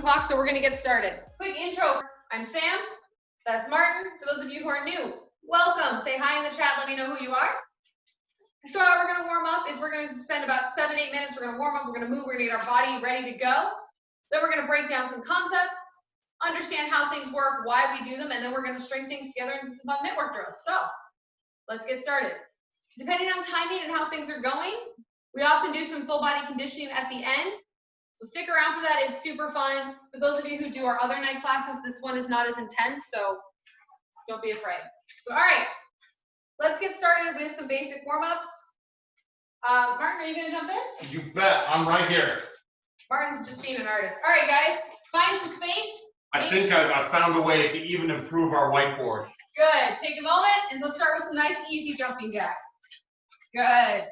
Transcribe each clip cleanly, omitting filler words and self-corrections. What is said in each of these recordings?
o'clock, so we're gonna get started. Quick intro, I'm Sam, that's Martin. For those of you who are new, welcome. Say hi in the chat, let me know who you are. So how we're gonna warm up is we're gonna spend about 7-8 minutes, we're gonna warm up, we're gonna move, we're gonna get our body ready to go. Then we're gonna break down some concepts, understand how things work, why we do them, and then we're gonna string things together into some fun network drills. So let's get started. Depending on timing and how things are going, we often do some full body conditioning at the end. So stick around for that, it's super fun. For those of you who do our other night classes, this one is not as intense, so don't be afraid. So all right, let's get started with some basic warm-ups. Martin, are you gonna jump in? You bet, I'm right here. Martin's just being an artist. All right, guys, find some space. I think I found a way to even improve our whiteboard. Good, take a moment and let's start with some nice easy jumping jacks. Good.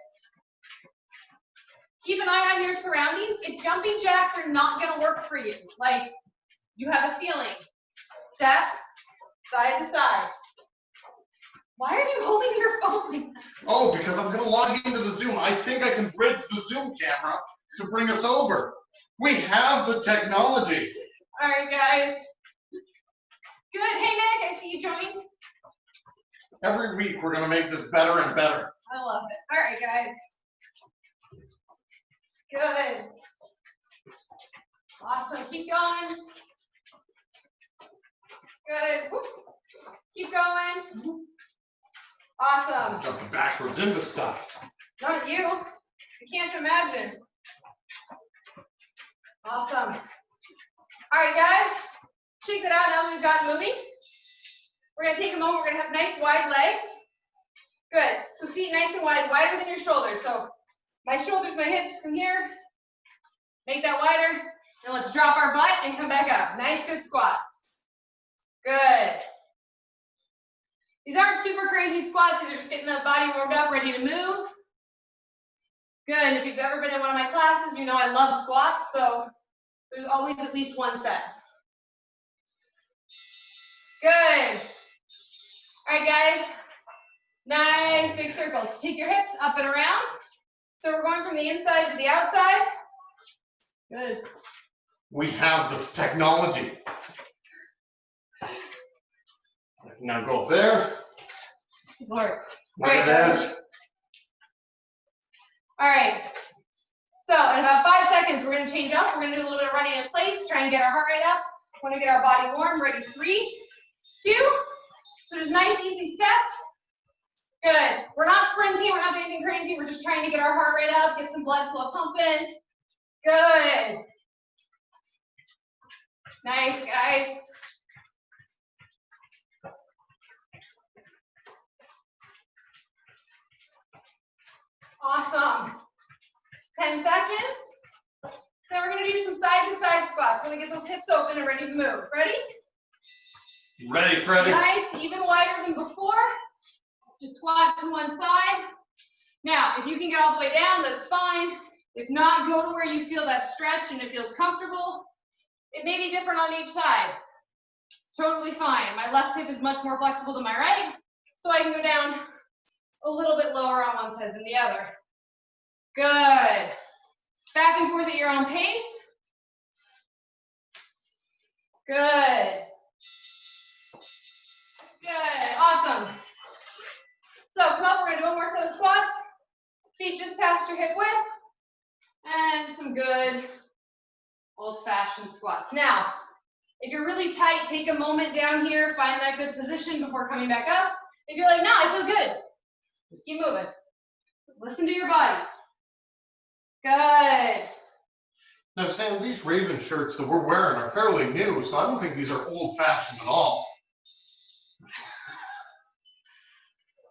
Keep an eye on your surroundings. If jumping jacks are not gonna work for you, like you have a ceiling, step side to side. Why are you holding your phone? Oh, because I'm gonna log into the Zoom. I think I can bridge the Zoom camera to bring us over. We have the technology. All right, guys. Good, hey Nick, I see you joined. Every week we're gonna make this better and better. I love it. All right, guys. Good. Awesome. Keep going. Good. Whoop. Keep going. Awesome. I'm jumping backwards into stuff. Not you. I can't imagine. Awesome. All right, guys. Check that out now that we've got moving. We're going to take a moment. We're going to have nice wide legs. Good. So feet nice and wide, wider than your shoulders. So my shoulders, my hips from here. Make that wider. And let's drop our butt and come back up. Nice, good squats. Good. These aren't super crazy squats. These are just getting the body warmed up, ready to move. Good. And if you've ever been in one of my classes, you know I love squats. So there's always at least one set. Good. All right, guys. Nice big circles. Take your hips up and around. So we're going from the inside to the outside. Good. We have the technology. Now go there. Lord. Look at this. All right. So in about 5 seconds, we're going to change up. We're going to do a little bit of running in place, try and get our heart rate up. Want to get our body warm. Ready? 3, 2. So just nice, easy steps. Good. We're not sprinting. We're not doing anything crazy. We're just trying to get our heart rate up, get some blood flow pumping. Good. Nice, guys. Awesome. 10 seconds. Then we're going to do some side-to-side squats. We're going to get those hips open and ready to move. Ready? Ready, Freddie. Nice, even wider than before. Just squat to one side. Now, if you can get all the way down, that's fine. If not, go to where you feel that stretch and it feels comfortable. It may be different on each side. It's totally fine. My left hip is much more flexible than my right, so I can go down a little bit lower on one side than the other. Good. Back and forth at your own pace. Good. Good. Awesome. So come up, we're going to do one more set of squats. Feet just past your hip width. And some good old-fashioned squats. Now, if you're really tight, take a moment down here, find that good position before coming back up. If you're like, no, I feel good, just keep moving. Listen to your body. Good. Now, Sam, these Raven shirts that we're wearing are fairly new, so I don't think these are old-fashioned at all.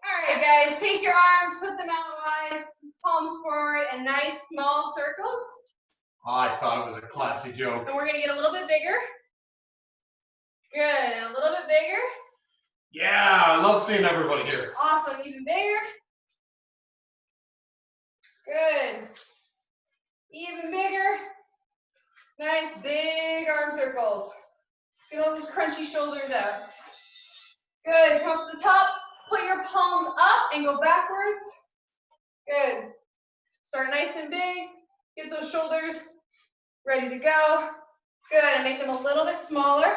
All right, guys, take your arms, put them out wide, palms forward, and nice small circles. I thought it was a classy joke. And we're going to get a little bit bigger. Good, and a little bit bigger. Yeah, I love seeing everybody here. Awesome, even bigger. Good. Even bigger. Nice big arm circles. Get all those crunchy shoulders out. Good, come up to the top. Put your palms up and go backwards. Good. Start nice and big. Get those shoulders ready to go. Good, and make them a little bit smaller.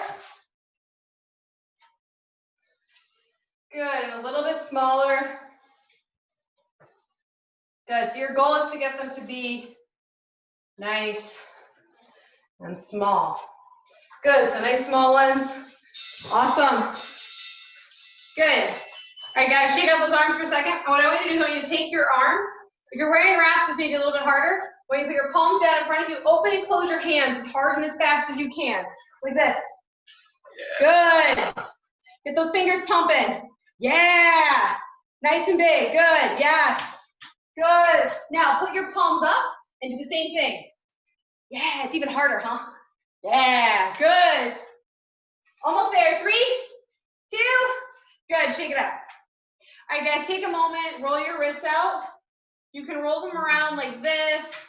Good, and a little bit smaller. Good, so your goal is to get them to be nice and small. Good, so nice small ones. Awesome. Good. All right, guys, shake out those arms for a second. What I want you to do is I want you to take your arms. If you're wearing wraps, it's maybe a little bit harder. When you put your palms down in front of you, open and close your hands as hard and as fast as you can. Like this. Yeah. Good. Get those fingers pumping. Yeah. Nice and big. Good. Yes. Good. Now put your palms up and do the same thing. Yeah, it's even harder, huh? Yeah. Good. Almost there. 3, 2. Good. Shake it out. All right, guys, take a moment. Roll your wrists out. You can roll them around like this.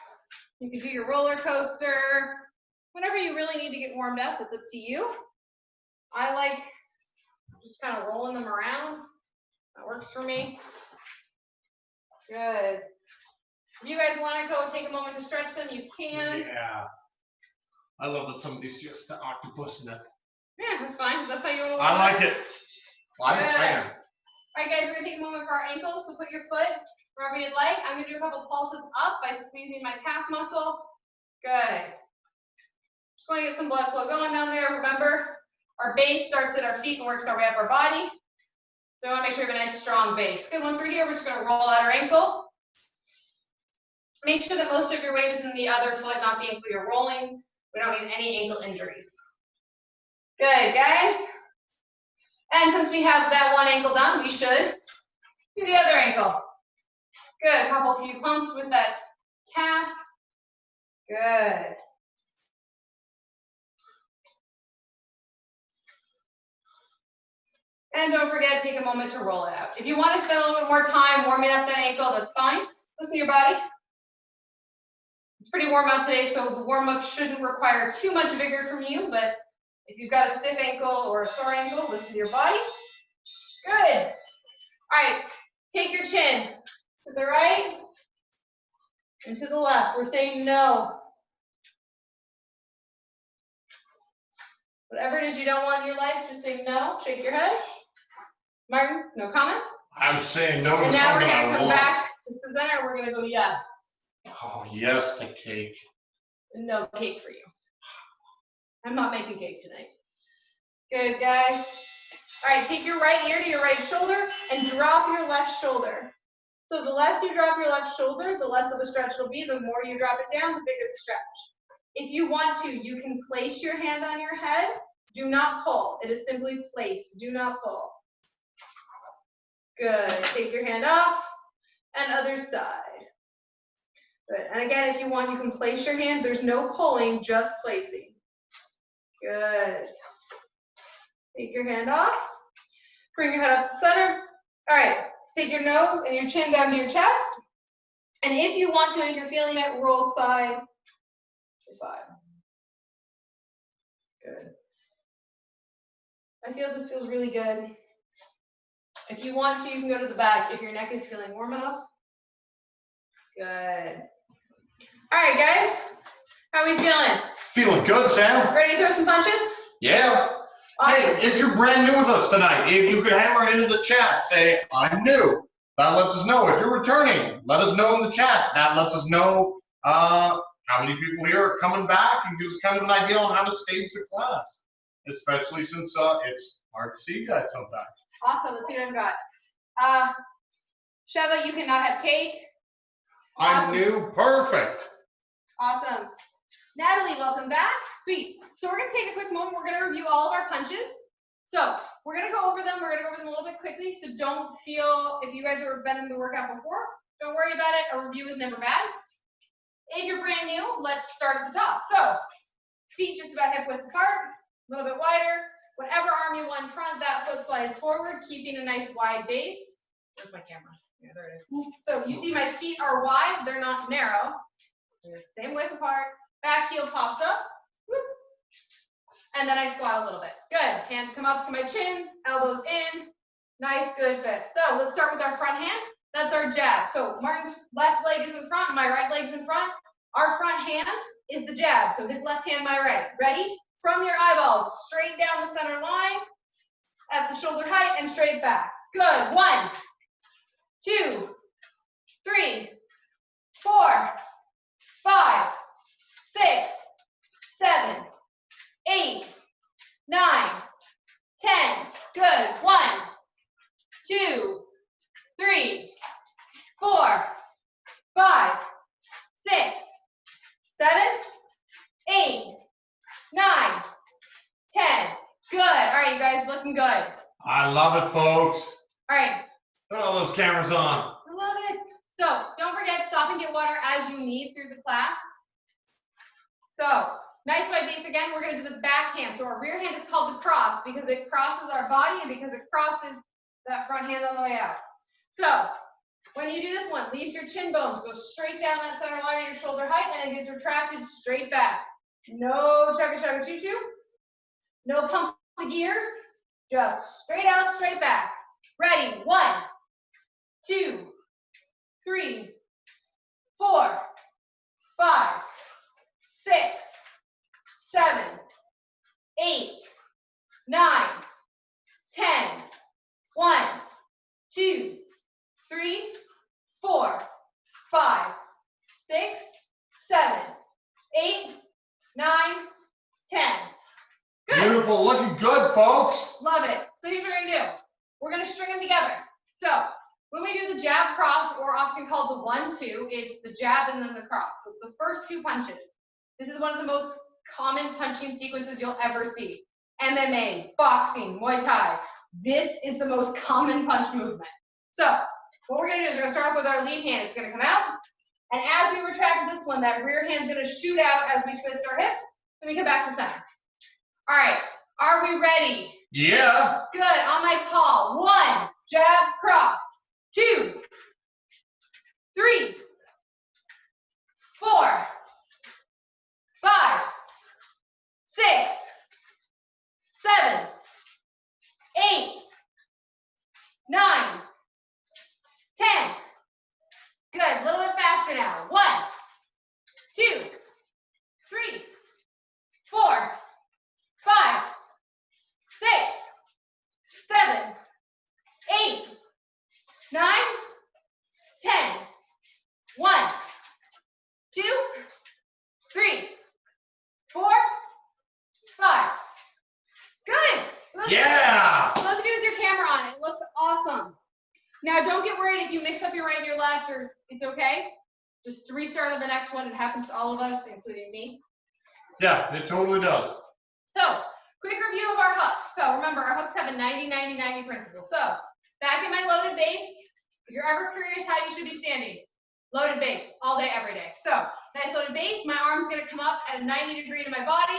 You can do your roller coaster. Whenever you really need to get warmed up, it's up to you. I like just kind of rolling them around. That works for me. Good. If you guys want to go take a moment to stretch them, you can. Yeah. I love that somebody's just the octopus in it. Yeah, that's fine. That's how you want to I like it. I'm a fan. All right, guys, we're going to take a moment for our ankles. So put your foot wherever you'd like. I'm going to do a couple pulses up by squeezing my calf muscle. Good. Just want to get some blood flow going down there. Remember, our base starts at our feet and works our way up our body. So I want to make sure we have a nice strong base. Good, once we're here, we're just going to roll out our ankle. Make sure that most of your weight is in the other foot, not the ankle you're rolling. We don't need any ankle injuries. Good, guys. And since we have that one ankle done, we should do the other ankle. Good, a few pumps with that calf. Good. And don't forget, take a moment to roll it out. If you want to spend a little bit more time warming up that ankle, that's fine. Listen to your body. It's pretty warm out today, so the warm-up shouldn't require too much vigor from you, but if you've got a stiff ankle or a sore ankle, listen to your body. Good. All right, take your chin to the right and to the left. We're saying no. Whatever it is you don't want in your life, just say no. Shake your head. Martin, no comments? I'm saying no to and now we're something going I to come want. back to center. We're going to go yes. Oh, yes, the cake. No cake for you. I'm not making cake tonight. Good, guys. All right, take your right ear to your right shoulder and drop your left shoulder. So the less you drop your left shoulder, the less of a stretch it'll be. The more you drop it down, the bigger the stretch. If you want to, you can place your hand on your head. Do not pull. It is simply place. Do not pull. Good. Take your hand off and other side. Good. And again, if you want, you can place your hand. There's no pulling, just placing. Good. Take your hand off. Bring your head up to center. All right. Take your nose and your chin down to your chest. And if you want to, if you're feeling it, roll side to side. Good. I feel this feels really good. If you want to, you can go to the back if your neck is feeling warm enough. Good. All right, guys. How are we feeling? Feeling good, Sam. Ready to throw some punches? Yeah. Awesome. Hey, if you're brand new with us tonight, if you could hammer it into the chat, say, I'm new. That lets us know. If you're returning, let us know in the chat. That lets us know how many people here are coming back and gives kind of an idea on how to stage the class, especially since it's hard to see you guys sometimes. Awesome. Let's see what I've got. Sheva, you cannot have cake. I'm Awesome. new. Perfect. Awesome. Natalie, welcome back. Sweet. So we're going to take a quick moment. We're going to review all of our punches. So we're going to go over them. We're going to go over them a little bit quickly. So don't feel, if you guys have been in the workout before, don't worry about it. A review is never bad. If you're brand new, let's start at the top. So feet just about hip width apart, a little bit wider. Whatever arm you want in front, that foot slides forward, keeping a nice wide base. Where's my camera? Yeah, there it is. So you see my feet are wide. They're not narrow. They're the same width apart. Back heel pops up. Whoop. And then I squat a little bit. Good. Hands come up to my chin, elbows in. Nice, good fist. So let's start with our front hand. That's our jab. So Martin's left leg is in front, my right leg's in front. Our front hand is the jab, so his left hand, my right. Ready? From your eyeballs, straight down the center line, at the shoulder height, and straight back. Good. 1, 2, 3, 4, 5, 6, 7, 8, 9, 10. Good. 1, 2, 3, 4, 5, 6, 7, 8, 9, 10. Good. All right, you guys, looking good. I love it, folks. All right. Put all those cameras on. I love it. So don't forget, stop and get water as you need through the class. So nice wide base again. We're going to do the backhand. So our rear hand is called the cross because it crosses our body and because it crosses that front hand on the way out. So when you do this one, leave your chin bones, go straight down that center line at your shoulder height, and it gets retracted straight back. No chugga chugga choo choo. No pump the gears. Just straight out, straight back. Ready? 1, 2, 3, 4, 5, 6, 7, 8, 9, 10. 1, 2, 3, 4, 5, 6, 7, 8, 9, 10. Good. Beautiful, looking good, folks. Love it. So here's what we're gonna do. We're gonna string them together. So when we do the jab cross, or often called the 1-2, it's the jab and then the cross. So it's the first 2 punches. This is one of the most common punching sequences you'll ever see. MMA, boxing, Muay Thai. This is the most common punch movement. So what we're gonna do is we're gonna start off with our lead hand. It's gonna come out. And as we retract this one, that rear hand's gonna shoot out as we twist our hips. Then we come back to center. All right, are we ready? Yeah. Good, on my call. 1, jab, cross. 2, 3, 4, 5, 6, 7, 8, 9, 10. Good, a little bit faster now. 1, 2, 3, 4, 5, 6, 7, 8, 9, 10. 1, 2, 3, 4, 5. Good. Yeah. Those of you with your camera on, it looks awesome. Now, don't get worried if you mix up your right and your left, or it's okay. Just restart on the next one. It happens to all of us, including me. Yeah, it totally does. So, quick review of our hooks. So, remember, our hooks have a 90-90-90 principle. So, back in my loaded base, if you're ever curious how you should be standing, loaded base, all day, every day. So, nice loaded base. My arm's going to come up at a 90 degree to my body,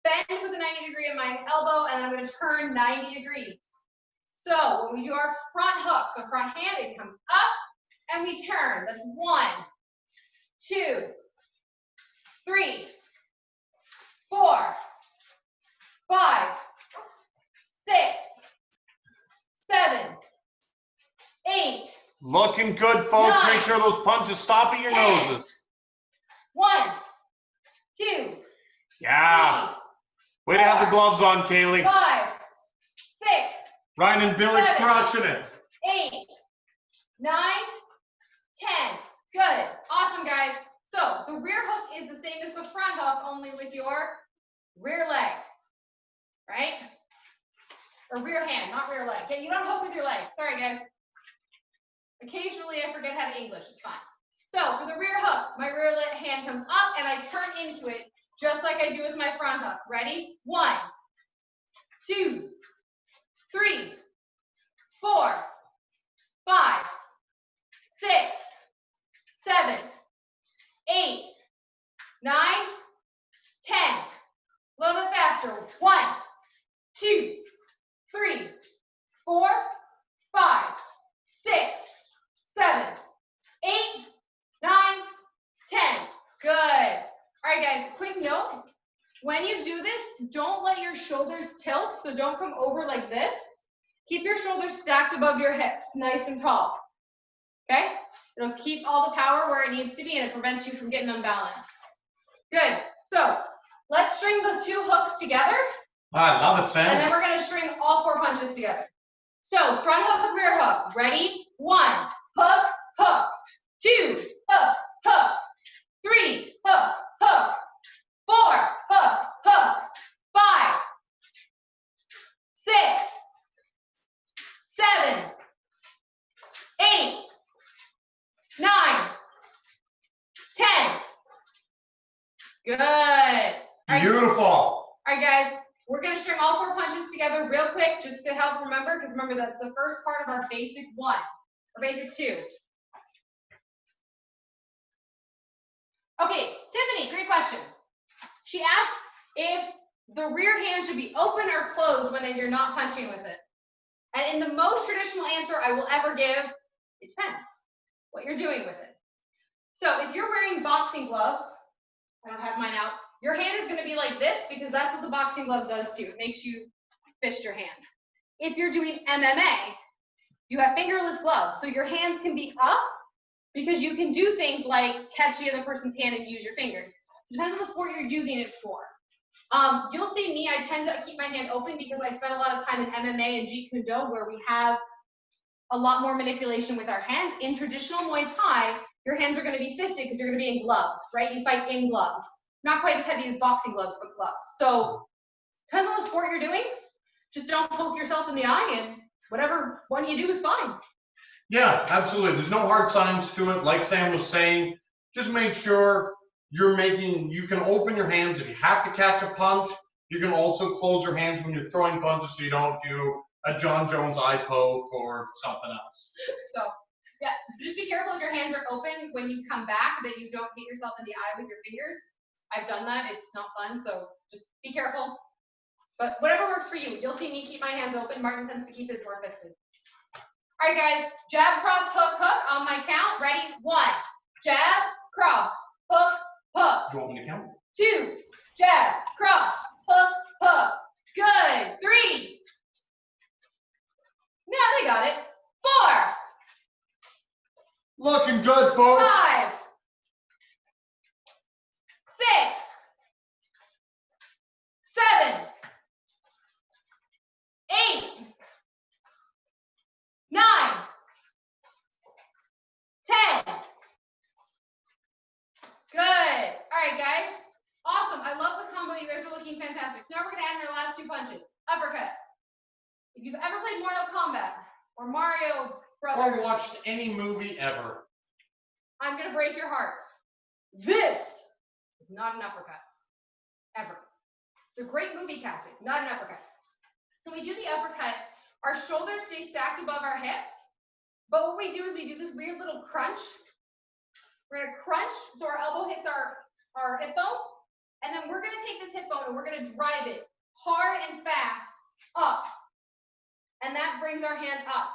bend with a 90 degree in my elbow, and I'm going to turn 90 degrees. So, when we do our front hook, so front hand, it comes up, and we turn. That's 1, 2, 3, 4, 5, 6, 7, 8. Looking good, folks. 9. Make sure those punches stop at your 10. noses. 1, 2. Yeah. 3, Way to have the gloves on, Kaylee. 5, 6, Ryan and Billy 7. crushing it. 8, 9, 10. Good. Awesome, guys. So the rear hook is the same as the front hook, only with your rear leg, right? Or rear hand, not rear leg. Okay, you don't hook with your leg. Sorry, guys. Occasionally, I forget how to English. It's fine. So for the rear hook, my rear hand comes up, and I turn into it just like I do with my front hook. Ready? 1, 2, 3, 4, 5, 6, 7, 8, 9, 10. A little bit faster. 1, 2, 3, 4, 5, 6, 7, 8, 9, 10. Good. All right, guys, quick note. When you do this, don't let your shoulders tilt, so don't come over like this. Keep your shoulders stacked above your hips, nice and tall. Okay? It'll keep all the power where it needs to be, and it prevents you from getting unbalanced. Good. So let's string the 2 hooks together. I love it, Sam. And then we're going to string all 4 punches together. So front hook, rear hook. Ready? 1, hook, hook. 2, hook, hook. 3, hook, hook. 4, hook, hook. 5, 6, 7, 8, 9, 10. Good. Beautiful. All right, guys. We're going to string all 4 punches together real quick just to help remember, because remember that's the first part of our basic 1 or basic 2. Okay, Tiffany, great question. She asked if the rear hand should be open or closed when you're not punching with it. And in the most traditional answer I will ever give, it depends what you're doing with it. So if you're wearing boxing gloves, I don't have mine out, your hand is going to be like this because that's what the boxing glove does too. It makes you fist your hand. If you're doing MMA, you have fingerless gloves. So your hands can be up because you can do things like catch the other person's hand and use your fingers. It depends on the sport you're using it for. You'll see me, I tend to keep my hand open because I spend a lot of time in MMA and Jeet Kune Do where we have a lot more manipulation with our hands. In traditional Muay Thai, your hands are going to be fisted because you're going to be in gloves, right? You fight in gloves. Not quite as heavy as boxing gloves, but gloves. So depends on the sport you're doing. Just don't poke yourself in the eye, and whatever one you do is fine. Yeah, absolutely. There's no hard science to it. Like Sam was saying, just make sure you can open your hands if you have to catch a punch. You can also close your hands when you're throwing punches so you don't do a John Jones eye poke or something else. So yeah, just be careful if your hands are open when you come back that you don't hit yourself in the eye with your fingers. I've done that. It's not fun, so just be careful. But whatever works for you. You'll see me keep my hands open. Martin tends to keep his more fisted. All right, guys. Jab, cross, hook, hook on my count. Ready? 1. Jab, cross, hook, hook. You want me to count? 2. Jab, cross, hook, hook. Good. 3. Now they got it. 4. Looking good, folks. 5. 6. 7. 8. 9. 10. Good. All right, guys. Awesome. I love the combo. You guys are looking fantastic. So now we're going to add in our last 2 punches. Uppercuts. If you've ever played Mortal Kombat or Mario Brothers, Or watched any movie ever. I'm going to break your heart. This is not an uppercut. Ever. It's a great movie tactic, not an uppercut. So we do the uppercut, our shoulders stay stacked above our hips, but what we do is we do this weird little crunch. We're gonna crunch so our elbow hits our hip bone, and then we're gonna take this hip bone and we're gonna drive it hard and fast up. And that brings our hand up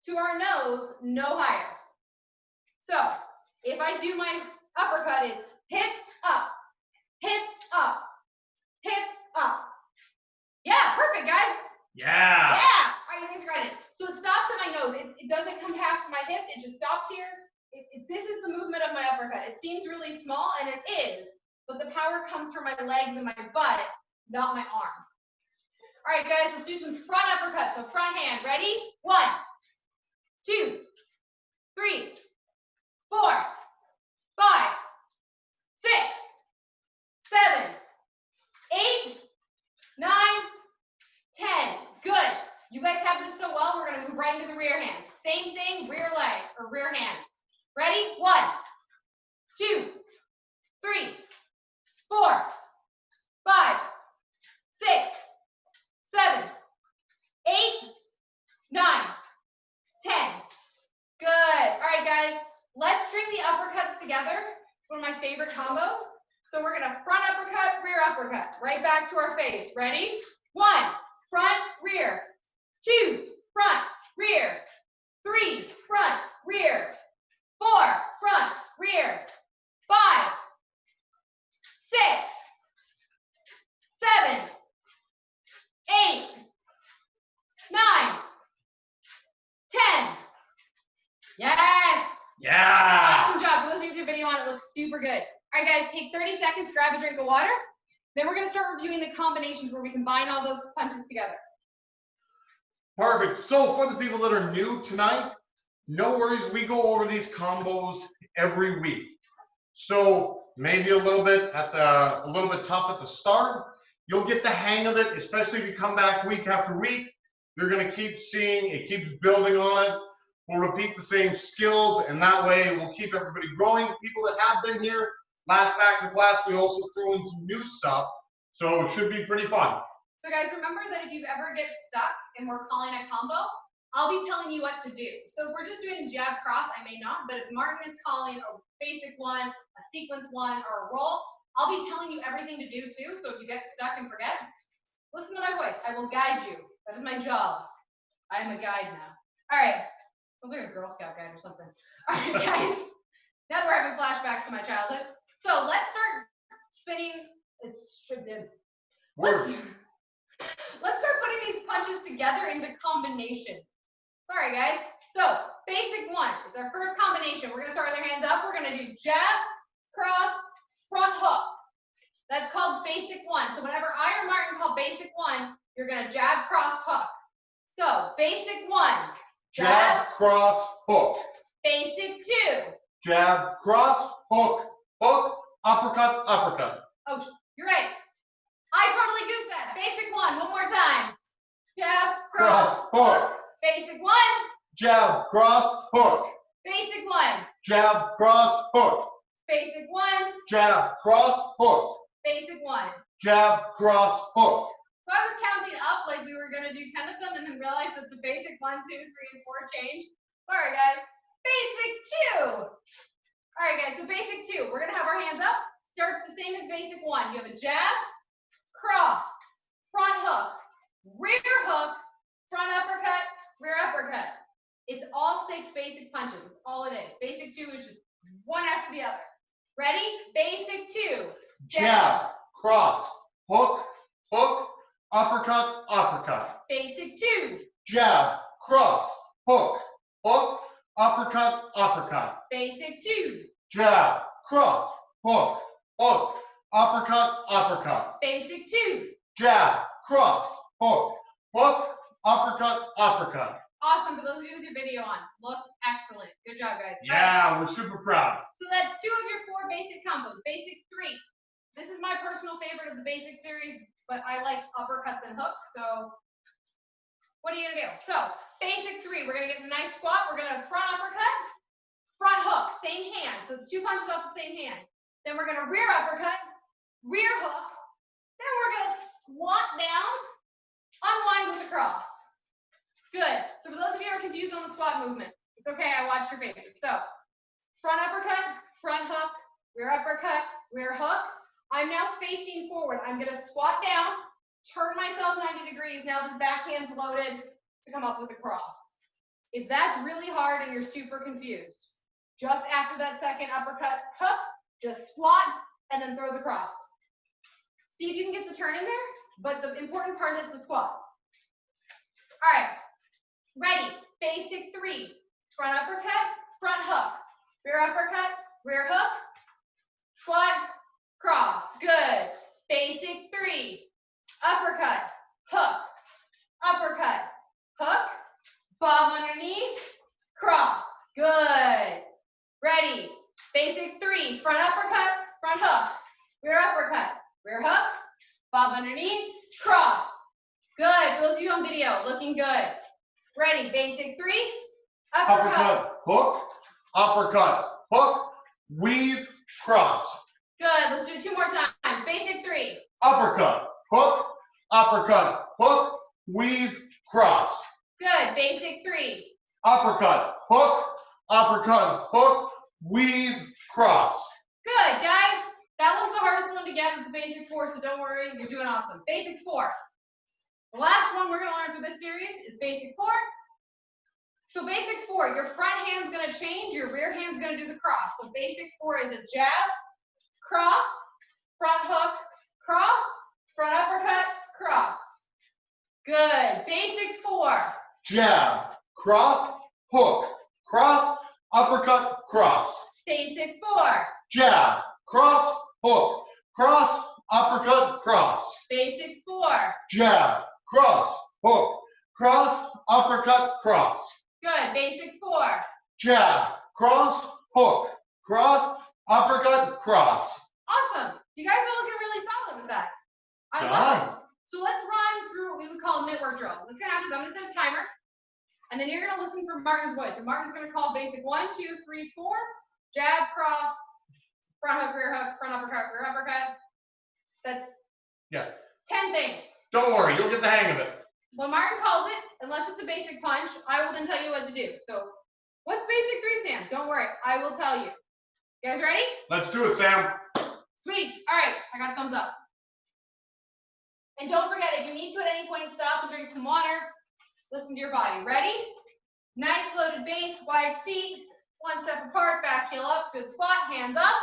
to our nose, no higher. So if I do my uppercut, it's hip up, hip up, hip up. Yeah, perfect, guys. Yeah. Yeah. All right, you guys are got it. So it stops at my nose. It doesn't come past my hip. It just stops here. This is the movement of my uppercut. It seems really small, and it is, but the power comes from my legs and my butt, not my arm. All right, guys, let's do some front uppercuts. So front hand, ready? 1, 2, 3, 4, 5, 6, 7, 8, 9, 10. Good. You guys have this so well, we're going to move right into the rear hand. Same thing, rear leg or rear hand. Ready? 1, 2, 3, 4, 5, 6, 7, 8, 9, 10. Good. All right, guys. Let's string the uppercuts together. It's one of my favorite combos. So we're going to front uppercut, rear uppercut. Right back to our face. Ready? 1, front, rear. 2, front, rear. 3, front, rear. 4, front, rear. 5, 6, 7, 8, 9, 10. Yes. Yeah. Yeah. Awesome job. For those of you with your video on, it looks super good. All right, guys, take 30 seconds, grab a drink of water. Then we're going to start reviewing the combinations where we combine all those punches together. Perfect. So for the people that are new tonight, no worries. We go over these combos every week. So maybe a little bit tough at the start. You'll get the hang of it, especially if you come back week after week. You're going to keep seeing it, keeps building on it. We'll repeat the same skills, and that way we'll keep everybody growing. People that have been here back in class, we also throw in some new stuff, so it should be pretty fun. So guys, remember that if you ever get stuck and we're calling a combo, I'll be telling you what to do. So if we're just doing jab cross, I may not, but if Martin is calling a basic one, a sequence one, or a roll, I'll be telling you everything to do too. So if you get stuck and forget, listen to my voice. I will guide you. That is my job. I am a guide now. All right. Sounds like a Girl Scout guide or something. All right, guys. Now that we're having flashbacks to my childhood. So let's start spinning. Let's start putting these punches together into combination. Sorry, guys. So basic one is our first combination. We're going to start with our hands up. We're going to do jab, cross, front hook. That's called basic one. So whenever I or Martin call basic one, you're going to jab, cross, hook. So basic one. Jab, cross, hook. Basic two. Jab, cross, hook, hook, uppercut, uppercut. Oh, you're right. I totally goofed that. Basic one more time. Jab, cross, hook. Basic one. Jab, cross, hook. Basic one. Jab, cross, hook. Basic one. Jab, cross, hook. Basic one. Jab, cross, hook. So I was counting up like we were going to do 10 of them and then realized that the basic 1, 2, 3, and 4 changed. Sorry, guys. Basic two. All right, guys, so basic two. We're going to have our hands up. Starts the same as basic one. You have a jab, cross, front hook, rear hook, front uppercut, rear uppercut. It's all 6 basic punches. That's all it is. Basic two is just one after the other. Ready? Basic two. Jab, cross, hook, hook, uppercut, uppercut. Basic two. Jab, cross, hook, hook, uppercut, uppercut. Basic two. Jab, cross, hook, hook, uppercut, uppercut. Basic two. Jab, cross, hook, hook, uppercut, uppercut. Awesome. For those of you with your video on, looks excellent. Good job, guys. Yeah, we're super proud. So that's 2 of your 4 basic combos. Basic 3. This is my personal favorite of the basic series, but I like uppercuts and hooks. So what are you gonna do? So basic 3, we're gonna get a nice squat. We're gonna front uppercut, front hook, same hand. So it's 2 punches off the same hand. Then we're gonna rear uppercut, rear hook. Then we're gonna squat down, unwind with the cross. Good. So for those of you who are confused on the squat movement, it's okay, I watched your faces. So front uppercut, front hook, rear uppercut, rear hook. I'm now facing forward. I'm gonna squat down, turn myself 90 degrees. Now this backhand's loaded to come up with a cross. If that's really hard and you're super confused, just after that second uppercut hook, just squat and then throw the cross. See if you can get the turn in there, but the important part is the squat. All right. Ready, basic 3, front uppercut, front hook, rear uppercut, rear hook, squat, cross, good. Basic 3, uppercut, hook, uppercut, hook, bomb underneath, cross, good. Ready, basic 3, front uppercut, front hook, rear uppercut, rear hook, bomb underneath, cross, good. For those of you on video, looking good. Ready, basic 3, uppercut, uppercut, hook, weave, cross. Good, let's do it 2 more times. Basic 3, Uppercut, hook, weave, cross. good. Basic 3, Uppercut, hook, weave, cross. good, guys. That was the hardest one to get with the basic 4, so don't worry, you're doing awesome. Basic 4. The last one we're going to learn for this series is basic 4. So basic 4, your front hand's going to change, your rear hand's going to do the cross. So basic 4 is a jab, cross, front hook, cross, front uppercut, cross. Good. Basic 4. Jab, cross, hook, cross, uppercut, cross. Basic 4. Jab, cross, hook, cross, uppercut, cross. Basic 4. Jab, cross, hook, cross, uppercut, cross. Good. Basic 4. Jab, cross, hook, cross, uppercut, cross. Awesome. You guys are looking really solid with that. I love it. Done. So let's run through what we would call a mitt work drill. What's going to happen is I'm going to set a timer, and then you're going to listen for Martin's voice. And Martin's going to call basic 1, 2, 3, 4, jab, cross, front hook, front uppercut, rear uppercut. That's 10 things. Don't worry, you'll get the hang of it. When Martin calls it, unless it's a basic punch, I will then tell you what to do. So what's basic 3, Sam? Don't worry, I will tell you. You guys ready? Let's do it, Sam. Sweet. All right, I got a thumbs up. And don't forget, if you need to at any point, stop and drink some water. Listen to your body. Ready? Nice loaded base, wide feet, 1 step apart, back heel up, good squat, hands up.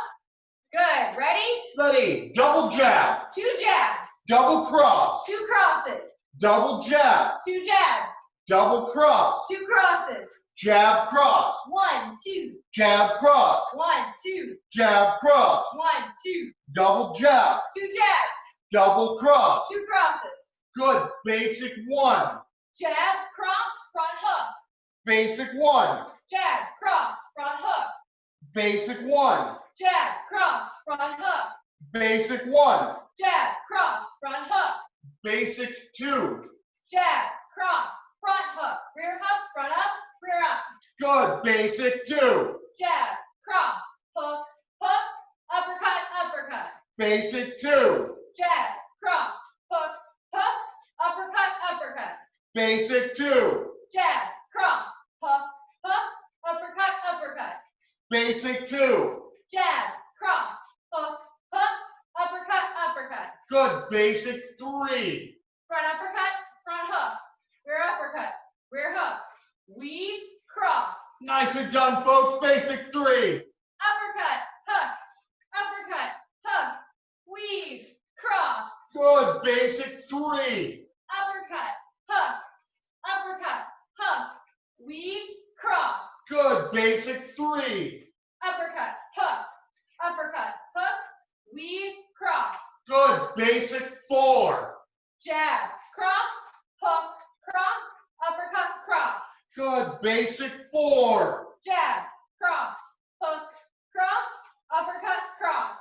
Good. Ready? Ready. Double jab. 2 jabs. Double cross. 2 crosses. Double jab. 2 jabs. Double cross. 2 crosses. Jab cross. 1, 2. Jab cross. 1, 2. Jab cross. 1, 2. Double jab. 2 jabs. Double cross. 2 crosses. Good. Basic 1. Jab, cross, front hook. Basic 1. Jab, cross, front hook. Basic 1. Jab, cross, front hook. Basic 1. Jab, cross, front hook. Basic 2. Jab, cross, front hook. Rear hook, front up, rear up. Good. Basic 2. Jab, cross, hook, hook, uppercut, uppercut. Basic 2. Jab, cross, hook, hook, uppercut, uppercut. Basic 2. Jab, cross, hook, hook, uppercut, uppercut. Basic 2. Jab, cross, hook, hook, uppercut, uppercut. Good. Basic 3. Front uppercut, front hook, rear hook, weave, cross. Nicely done, folks. Basic 3. Uppercut, hook, weave, cross. Good. Basic 3. Uppercut, hook, weave, cross. Good. Basic 3. Uppercut, hook, weave, cross. Good. Basic 4. Jab, cross, hook, cross, uppercut, cross. Good. Basic 4. Jab, cross, hook, cross, uppercut, cross.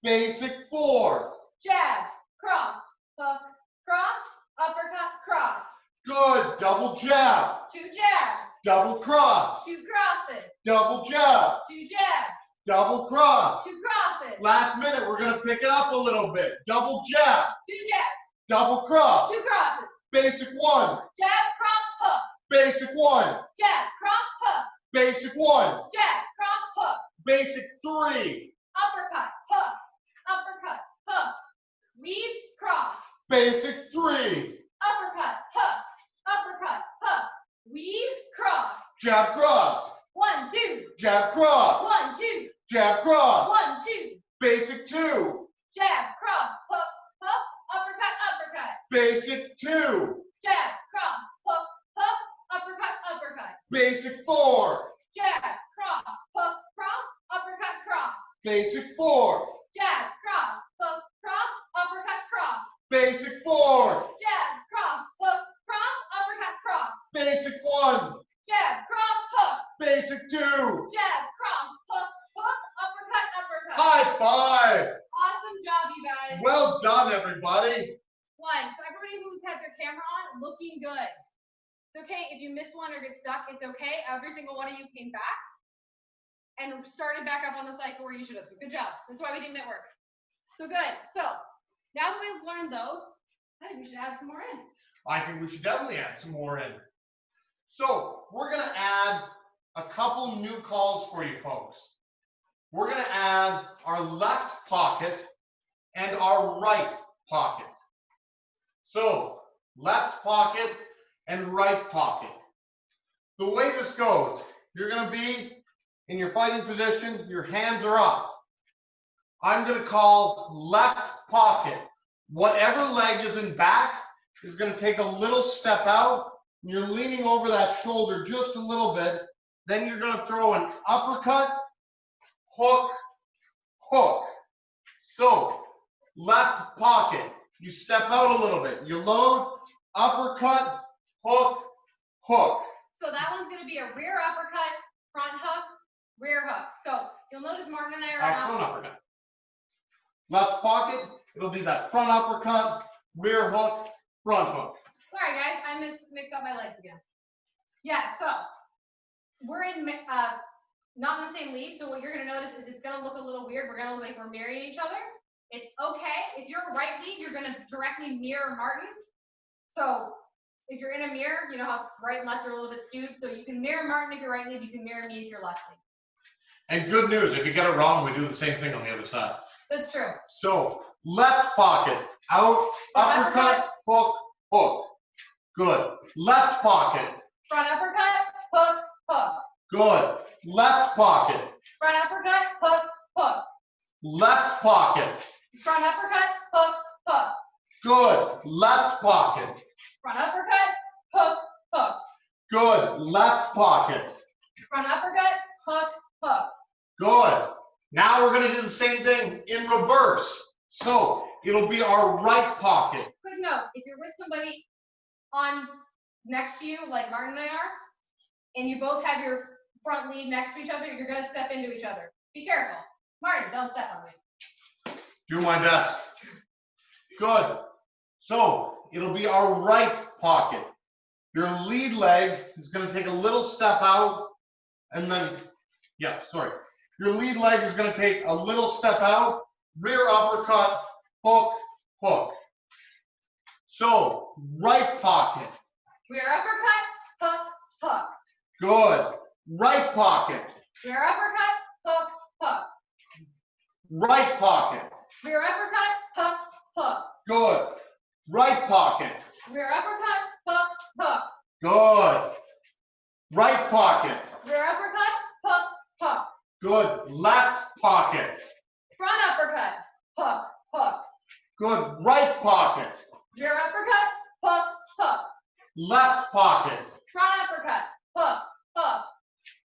Basic 4. Jab, cross, hook, cross, uppercut, cross. Good. Double jab. 2 jabs. Double cross. 2 crosses. Double jab. 2 jabs. Double cross. 2 crosses. Last minute, we're going to pick it up a little bit. Double jab. 2 jabs. Double cross. 2 crosses. Basic 1. Jab, cross, hook. Basic 1. Jab, cross, hook. Basic 1. Jab, cross, hook. Basic 3. Uppercut, hook. Weave, cross. Basic 3. Uppercut, hook. Weave, cross. Jab cross. 1, 2. Jab cross. 1, 2. Jab cross. 1, 2. Basic 2. Jab, cross, hook, uppercut. Basic 2. Jab, cross, hook, uppercut. Basic 4. Jab, cross, hook, uppercut, Basic 4. jab, cross, hook, cross, uppercut, cross. Basic 4. Jab, cross, hook, cross, uppercut, cross. Basic 1. Jab, cross, hook. Basic 2. Jab, cross, hook, uppercut. High five. Awesome job, you guys. Well done, everybody. 1. So everybody who's had their camera on, looking good. It's okay if you miss one or get stuck. It's okay. Every single one of you came back and started back up on the cycle where you should have. So good job. That's why we did mitt work. So good. So now that we've learned those, I think we should add some more in. I think we should definitely add some more in. So we're going to add a couple new calls for you folks. We're going to add our left pocket and our right pocket. So left pocket and right pocket. The way this goes, you're going to be in your fighting position, your hands are up. I'm going to call left pocket. Whatever leg is in back is going to take a little step out, and you're leaning over that shoulder just a little bit, Then you're going to throw an uppercut, hook, hook. So, left pocket. You step out a little bit. You load, uppercut, hook, hook. So that one's going to be a rear uppercut, front hook, rear hook. So you'll notice Martin and I are on Front uppercut. Left pocket, it'll be that front uppercut, rear hook, front hook. Sorry guys, I mixed up my legs again. Yeah, so we're in not in the same lead, so what you're gonna notice is it's gonna look a little weird. We're gonna look like we're mirroring each other. It's okay. If you're right lead, you're gonna directly mirror Martin. So if you're in a mirror, you know how right and left are a little bit skewed. So you can mirror Martin if you're right lead, you can mirror me if you're left lead. And good news, if you get it wrong, we do the same thing on the other side. That's true. So, left pocket, out, uppercut, hook, hook. Good. Left pocket. Front uppercut, hook, hook. Good. Left pocket. Front uppercut, hook, hook. Left pocket. Front uppercut, hook, hook. Good. Left pocket. Front uppercut, hook, hook. Good. Left pocket. Front uppercut, hook, hook. Good. Now we're going to do the same thing in reverse. So it'll be our right pocket. Quick note, if you're with somebody on next to you, like Martin and I are, and you both have your front lead next to each other, you're going to step into each other. Be careful. Martin, don't step on me. Do my best. Good. So it'll be our right pocket. Your lead leg is going to take a little step out and then, yes, sorry. Your lead leg is going to take a little step out, rear uppercut, hook, hook. So, right pocket. Rear uppercut, hook, hook. Good. Right pocket. Rear uppercut, hook, hook. Right pocket. Rear uppercut, hook, hook. Good. Right pocket. Rear uppercut, hook, hook. Good. Right pocket. Rear uppercut, hook, hook. Good. Left pocket. Front uppercut, hook, hook. Good. Right pocket. Rear uppercut, hook, hook. Left pocket. Front uppercut, hook, hook.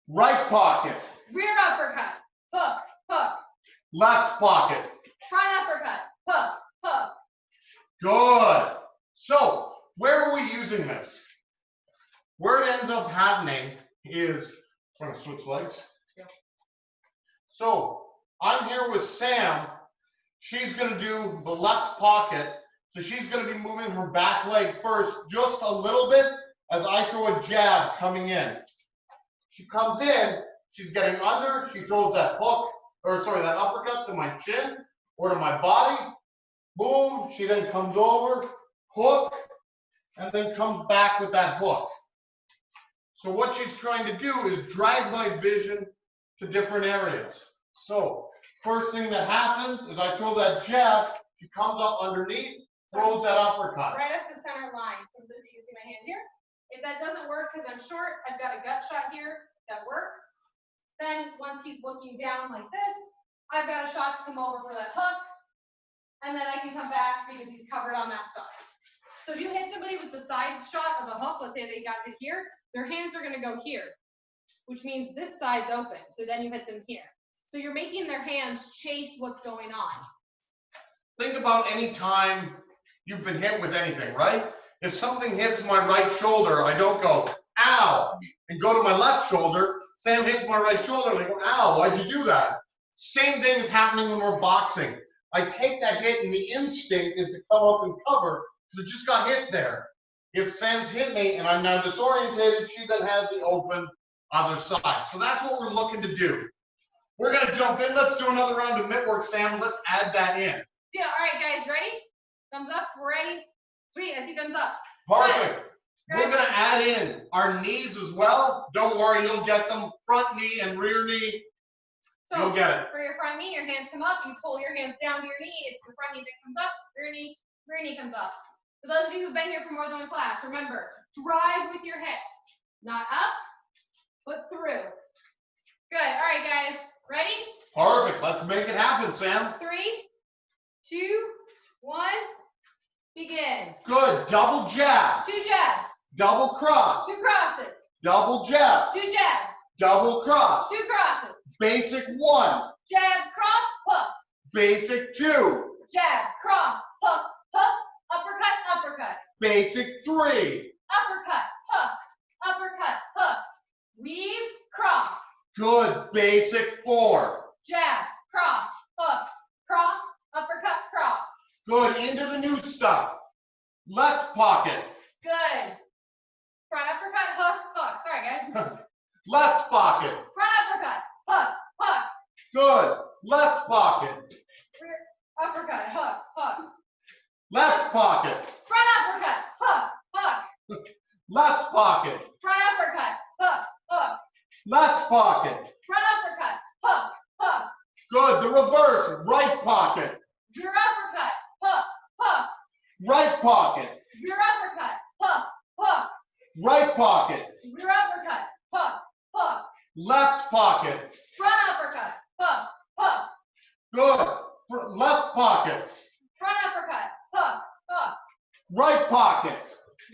Right pocket. Rear uppercut, hook, hook. Left pocket. Front uppercut, hook, hook. Good. So, where are we using this? Where it ends up happening is, I'm going to switch legs. Yep. So, I'm here with Sam. She's going to do the left pocket. So she's going to be moving her back leg first, just a little bit, as I throw a jab coming in. She comes in, she's getting under, she throws that hook, or sorry, that uppercut to my chin or to my body. Boom, she then comes over, hook, and then comes back with that hook. So what she's trying to do is drag my vision to different areas. So first thing that happens is I throw that jab, she comes up underneath, throws that uppercut. Right up the center line. So you can see my hand here. If that doesn't work because I'm short, I've got a gut shot here that works. Then once he's looking down like this, I've got a shot to come over for that hook. And then I can come back because he's covered on that side. So if you hit somebody with the side shot of a hook, let's say they got it here, their hands are going to go here, which means this side's open. So then you hit them here. So you're making their hands chase what's going on. Think about any time you've been hit with anything, right? If something hits my right shoulder, I don't go, ow, and go to my left shoulder. Sam hits my right shoulder, and I go, ow, why'd you do that? Same thing is happening when we're boxing. I take that hit, and the instinct is to come up and cover, because it just got hit there. If Sam's hit me, and I'm now disorientated, she then has the open other side. So that's what we're looking to do. We're going to jump in. Let's do another round of mitt work, Sam. Let's add that in. Yeah, all right, guys, ready? Thumbs up, we're ready. Sweet, I see thumbs up. Perfect. We're going to add in our knees as well. Don't worry, you'll get them. Front knee and rear knee. So you'll get it. For your front knee, your hands come up. You pull your hands down to your knee. It's the front knee that comes up. Rear knee comes up. For those of you who've been here for more than one class, remember, drive with your hips. Not up, but through. Good. All right, guys. Ready? Perfect. Let's make it happen, Sam. 3, 2, 1. Begin. Good. Double jab. 2 jabs. Double cross. 2 crosses. Double jab. 2 jabs. Double cross. 2 crosses. Basic 1. Jab, cross, hook. Basic 2. Jab, cross, hook, hook. Uppercut, uppercut. Basic 3. Uppercut, hook. Uppercut, hook. Weave, cross. Good. Basic 4. Jab, cross, hook, cross, uppercut, cross. Good. Into the new stuff. Left pocket. Good. Front uppercut, hook, hook. Sorry, guys. Left pocket. Front uppercut, hook, hook. Good. Left pocket. Rear uppercut, hook, hook. Left pocket. Front uppercut, hook, hook. Left pocket. Front uppercut, hook, hook. Left pocket. Front uppercut, hook, hook. Good. The reverse. Right pocket. Rear uppercut, hook, hook. Right pocket. Rear uppercut, hook, hook. Right pocket. Rear uppercut, hook, hook. Left pocket. Front uppercut, hook, hook. Good. Left pocket. Front uppercut, hook, hook. Right pocket.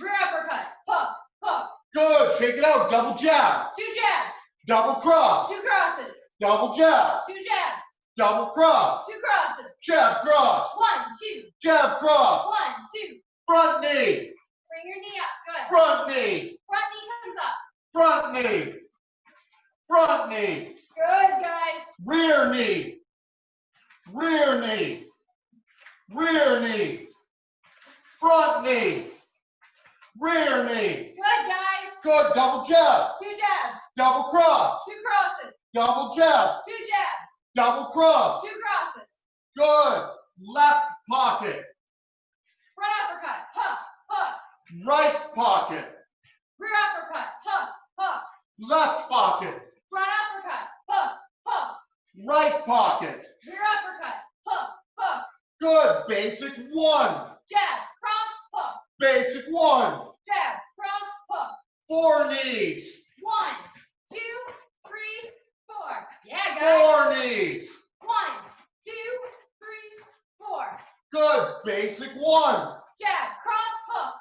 Rear uppercut, hook, hook. Good. Shake it out. Double jab. 2 jabs, Double cross. 2 crosses, Double jab. 2 jabs, Double cross. 2 crosses. Jab cross. 1, 2, Jab cross. 1, 2. Front knee. Bring your knee up. Good. Front knee. Front knee comes up. Front knee. Front knee. Good, guys. Rear knee. Rear knee. Rear knee. Front knee. Rear knee. Good, guys. Good. Double jab. 2 jabs, Double cross. 2 crosses, Double jab. 2 jabs, Double cross. 2 crosses. Good. Left pocket. Front uppercut, hook, hook. Right pocket. Rear uppercut, hook, hook. Left pocket. Front uppercut, hook, hook. Right pocket. Rear uppercut, hook, hook. Good. Basic 1. Jab, cross, hook. Basic 1. Jab, cross, hook. 4 knees. 1, 2, 3, 4. Yeah, guys. 4 knees. 1, 2, 3, 4. Good. Basic 1. Jab, cross, hook.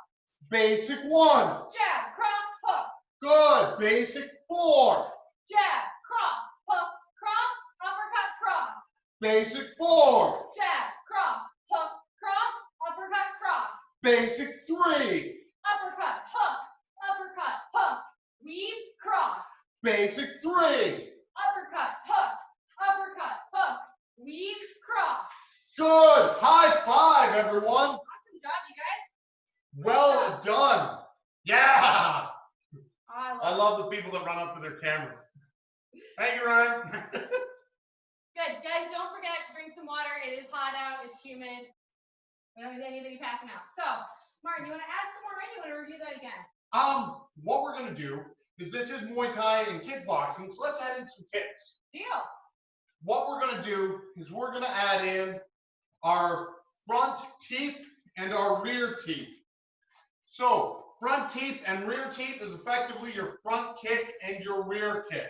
Basic 1. Jab, cross, hook. Good. Basic 4. Jab, cross, hook, cross, uppercut, cross. Basic 4. Jab, cross, hook, cross, uppercut, cross. Basic 3. Uppercut, hook, uppercut, hook. Weave, cross. Basic 3. Uppercut, hook, uppercut, hook. Weave, cross. Good. High five, everyone. Awesome job, you guys. Well done. Yeah. I love love the people that run up to their cameras. Thank you, Ryan. Good. Guys, don't forget, drink some water. It is hot out. It's humid. We don't need anybody passing out. So, Martin, you want to add some more in? You want to review that again? What we're gonna do is this is Muay Thai and kickboxing, so let's add in some kicks. Deal. What we're gonna do is we're gonna add in our front teep and our rear teep. So front teep and rear teep is effectively your front kick and your rear kick.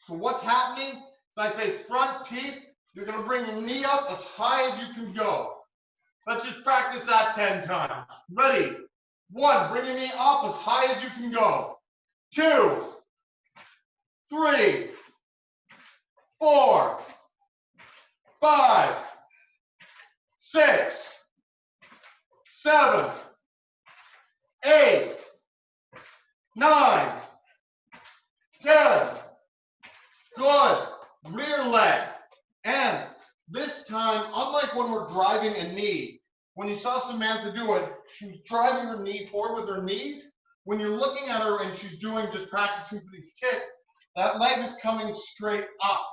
So what's happening is I say front teep, you're gonna bring your knee up as high as you can go. Let's just practice that 10 times. Ready? 1, bring your knee up as high as you can go. 2, 3, 4, 5, 6, 7, 8, 9, 10. Good. Rear leg. And this time, unlike when we're driving a knee, when you saw Samantha do it, she was driving her knee forward with her knees. When you're looking at her and she's doing just practicing for these kicks, that leg is coming straight up.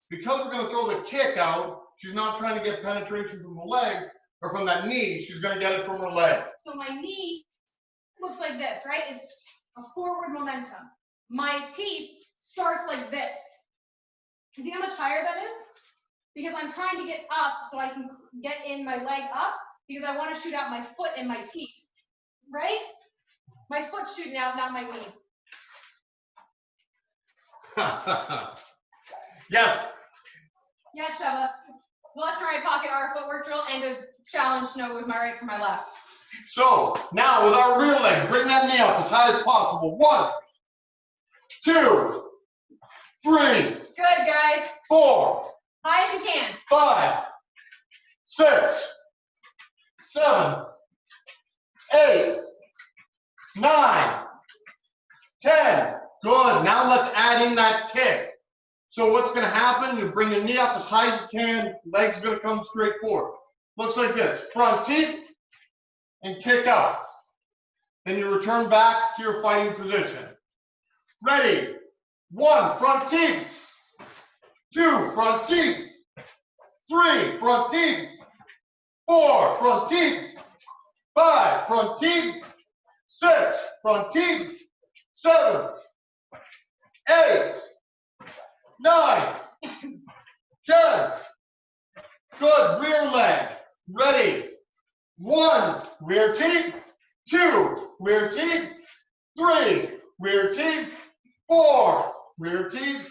Because we're going to throw the kick out, she's not trying to get penetration from the leg or from that knee. She's going to get it from her leg. So my knee looks like this, right? It's a forward momentum. My teep starts like this. You see how much higher that is? Because I'm trying to get up so I can get in my leg up because I want to shoot out my foot and my teep, right? My foot's shooting out, not my knee. Yes. Yeah, Sheva. Left and right pocket our footwork drill and a challenge note with my right to my left. So now with our rear leg, bring that knee up as high as possible. 1, 2, 3, Good, guys. 4, High as you can. 5, 6, 7, 8, 9, 10. Good. Now let's add in that kick. So what's going to happen? You bring your knee up as high as you can. Legs going to come straight forward. Looks like this. Front teep and kick out. Then you return back to your fighting position. Ready? 1, front teep. 2, front teep. 3, front teep. 4, front teep. 5, front teep. 6, front teep. 7, 8, 9, 10. Good. Rear leg. Ready. 1, rear teep. 2, rear teep. 3, rear teep. 4, rear teep.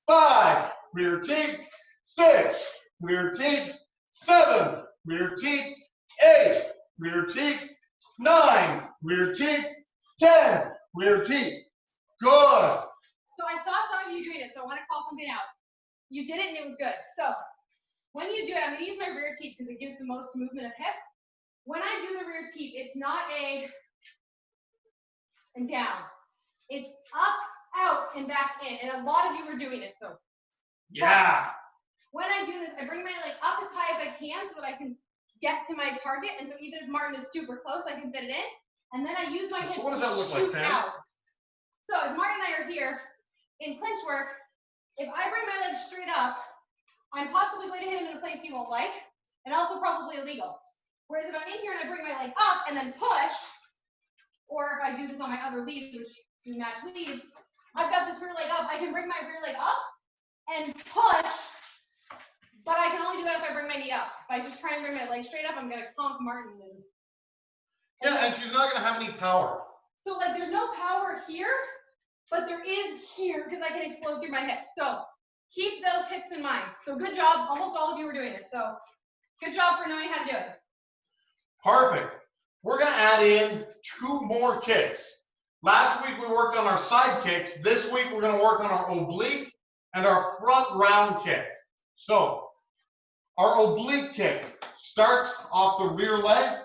5, rear teep. 6, rear teep. 7, rear teep. 8, rear teep. 9, rear teep. 10, rear teep. Good. So I saw some of you doing it, so I want to call something out. You did it and it was good. So when you do it, I'm going to use my rear teep because it gives the most movement of hip. When I do the rear teep, it's not a and down. It's up, out, and back in. And a lot of you were doing it. So Yeah. when I do this, I bring my leg up as high as I can so that I can get to my target. And so even if Martin is super close, I can fit it in. And then I use my hips So what does that look to like, shoot Sam? out. So if Martin and I are here in clinch work, if I bring my legs straight up, I'm possibly going to hit him in a place he won't like, and also probably illegal. Whereas if I'm in here and I bring my leg up and then push, or if I do this on my other lead, which do match leads, I've got this rear leg up. I can bring my rear leg up and push, but I can only do that if I bring my knee up. If I just try and bring my leg straight up, I'm going to conk Martin. Yeah, and she's not going to have any power. So like there's no power here, but there is here because I can explode through my hips. So keep those hips in mind. So good job. Almost all of you were doing it. So good job for knowing how to do it. Perfect. We're going to add in 2 more kicks. Last week we worked on our side kicks. This week we're going to work on our oblique and our front round kick. So our oblique kick starts off the rear leg.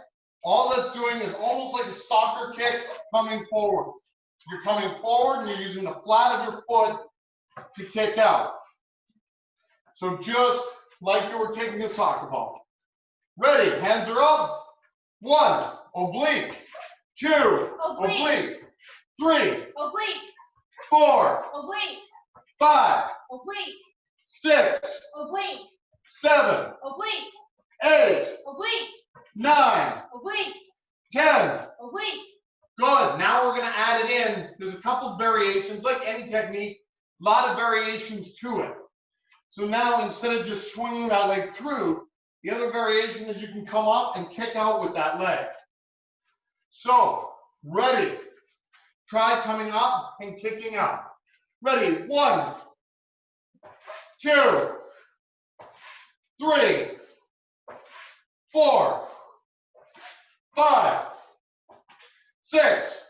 All that's doing is almost like a soccer kick coming forward. You're coming forward and you're using the flat of your foot to kick out. So just like you were kicking a soccer ball. Ready, hands are up. 1, oblique. 2, oblique. 3, Oblique. 4, Oblique. 5, Oblique. 6, Oblique. 7, Oblique. 8, Oblique. 9, Oblique. 10. Oblique. Good. Now we're going to add it in. There's a couple variations, like any technique, a lot of variations to it. So now instead of just swinging that leg through, the other variation is you can come up and kick out with that leg. So, ready. Try coming up and kicking out. Ready. 1, 2, 3, 4, 5, 6,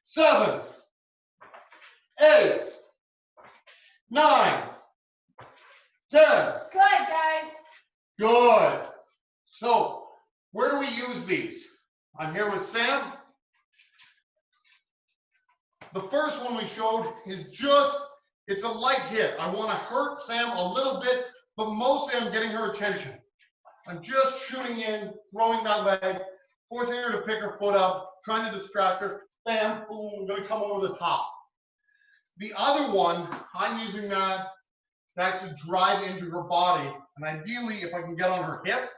7, 8, 9, 10. Good, guys. Good. So, where do we use these? I'm here with Sam. The first one we showed is just, it's a light hit. I want to hurt Sam a little bit, but mostly I'm getting her attention. I'm just shooting in, throwing that leg, forcing her to pick her foot up, trying to distract her. Bam, boom, I'm going to come over the top. The other one, I'm using that to actually drive into her body. And ideally, if I can get on her hip,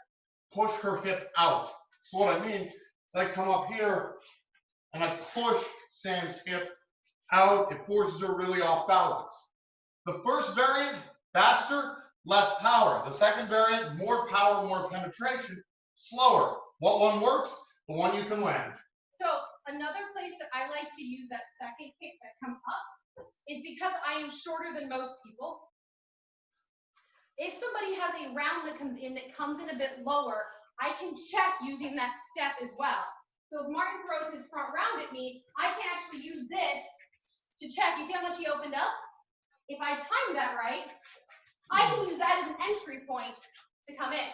push her hip out. So what I mean is I come up here and I push Sam's hip out. It forces her really off balance. The first variant, faster, less power. The second variant, more power, more penetration, slower. What one works? The one you can land. So another place that I like to use that second kick that comes up is because I am shorter than most people. If somebody has a round that comes in a bit lower, I can check using that step as well. So if Martin throws his front round at me, I can actually use this to check. You see how much he opened up? if I time that right, I can use that as an entry point to come in.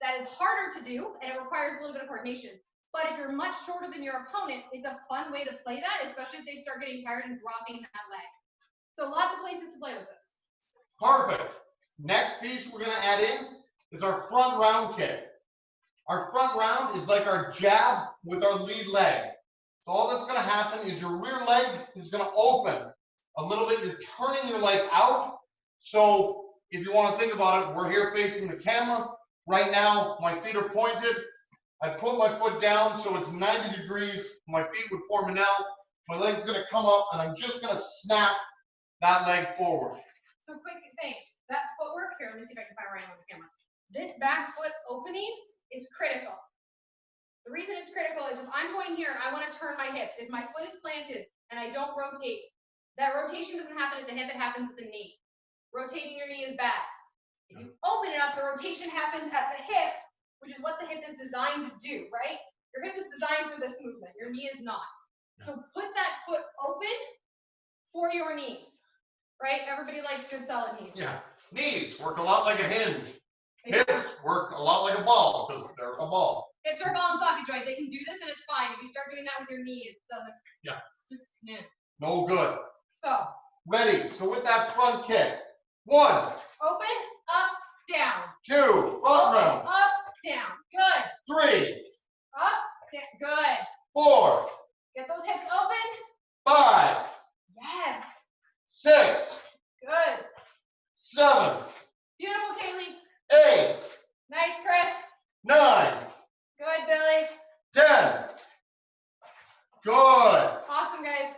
That is harder to do, and it requires a little bit of coordination. But if you're much shorter than your opponent, it's a fun way to play that, especially if they start getting tired and dropping that leg. So lots of places to play with this. Perfect. Next piece we're going to add in is our front round kick. Our front round is like our jab with our lead leg. So all that's going to happen is your rear leg is going to open a little bit. You're turning your leg out. So if you want to think about it, we're here facing the camera. Right now, my feet are pointed. I put my foot down so it's 90 degrees. My feet would form an L. My leg's going to come up, and I'm just going to snap that leg forward. So quick thing, that footwork here, let me see if I can find right on the camera. This back foot opening is critical. The reason it's critical is if I'm going here, I want to turn my hips. If my foot is planted and I don't rotate, that rotation doesn't happen at the hip, it happens at the knee. Rotating your knee is bad. If you open it up, the rotation happens at the hip, which is what the hip is designed to do, right? Your hip is designed for this movement. Your knee is not. So put that foot open for your knees, right? Everybody likes good solid knees. Yeah. Knees work a lot like a hinge. Hips work a lot like a ball because they're a ball. Hips are a ball and socket joint. They can do this and it's fine. If you start doing that with your knee, it doesn't. Yeah. Just, yeah. No good. So. Ready. So with that front kick. 1. Open, up, down. 2. Front round. Up, down. Good. 3. Up, down. Good. 4. Get those hips open. 5. Yes. 6. Good. 7. Beautiful, Kaylee. 8. Nice, Chris. 9. Good, Billy. 10. Good. Awesome, guys.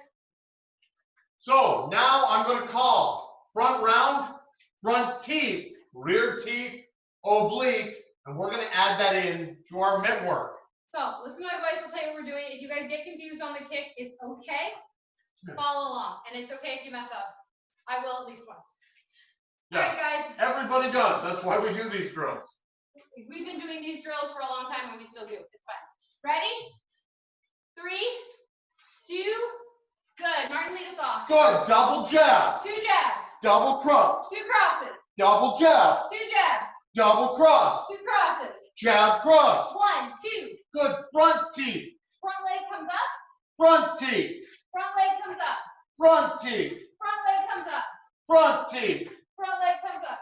So now I'm going to call front round, front teeth, rear teeth, oblique, and we're going to add that in to our mitt work. So listen to my advice. I'll tell you what we're doing. If you guys get confused on the kick, it's okay. Just follow along, and it's okay if you mess up. I will at least once. Yeah. All right, guys. Everybody does. That's why we do these drills. We've been doing these drills for a long time, and we still do. It's fine. Ready? 3, 2, good. Martin, lead us off. Good. Double jab. 2 jabs. Double cross. 2 crosses. Double jab. 2 jabs. Double cross. 2 crosses. Jab cross. 1, 2. Good. Front teeth. Front leg comes up. Front teeth. Front leg comes up. Front teeth. Front leg comes up. Front teeth. Front leg comes up.